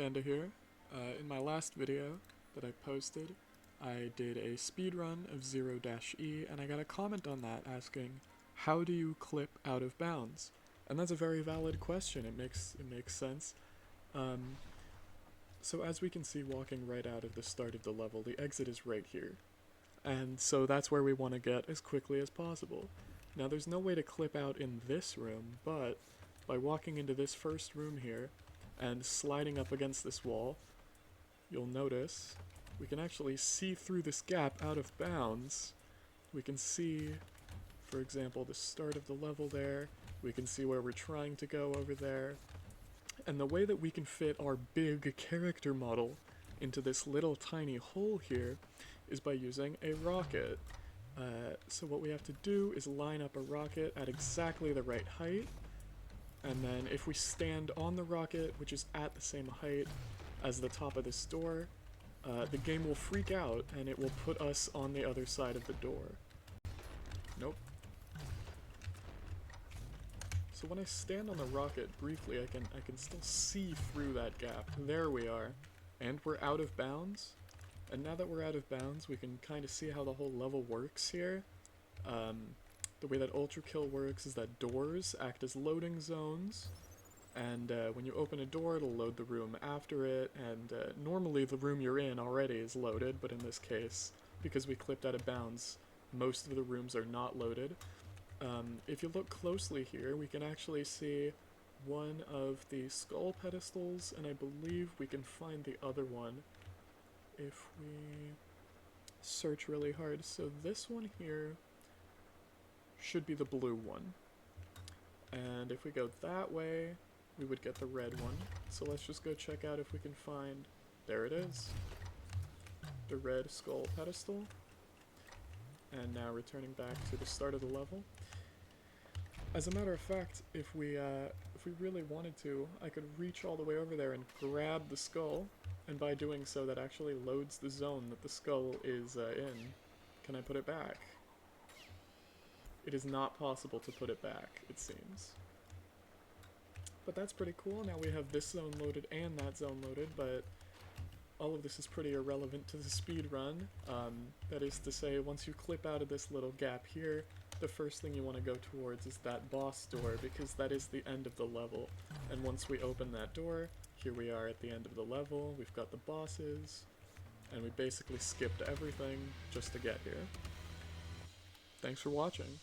Panda here. In my last video that I posted, I did a speedrun of 0-E, and I got a comment on that asking, how do you clip out of bounds? And that's a very valid question. It makes sense. So as we can see walking right out of the start of the level, the exit is right here. And so that's where we want to get as quickly as possible. Now there's no way to clip out in this room, but by walking into this first room here and sliding up against this wall, you'll notice we can actually see through this gap out of bounds. We can see, for example, the start of the level there. We can see where we're trying to go over there. And the way that we can fit our big character model into this little tiny hole here is by using a rocket. So what we have to do is line up a rocket at exactly the right height, and then if we stand on the rocket, which is at the same height as the top of this door, the game will freak out and it will put us on the other side of the door. Nope. So when I stand on the rocket briefly, I can still see through that gap. There we are. And we're out of bounds. And now that we're out of bounds, we can kind of see how the whole level works here. The way that ULTRAKILL works is that doors act as loading zones, and when you open a door, it'll load the room after it, and normally the room you're in already is loaded, but in this case, because we clipped out of bounds, most of the rooms are not loaded. If you look closely here, we can actually see one of the skull pedestals, and I believe we can find the other one if we search really hard. So this one here should be the blue one. And if we go that way, we would get the red one. So let's just go check out if we can find... There it is. The red skull pedestal. And now returning back to the start of the level. As a matter of fact, if we really wanted to, I could reach all the way over there and grab the skull, and by doing so that actually loads the zone that the skull is in. Can I put it back? It is not possible to put it back, it seems. But that's pretty cool. Now we have this zone loaded and that zone loaded, but all of this is pretty irrelevant to the speed run. That is to say, once you clip out of this little gap here, the first thing you want to go towards is that boss door, because that is the end of the level. And once we open that door, here we are at the end of the level, we've got the bosses, and we basically skipped everything just to get here. Thanks for watching.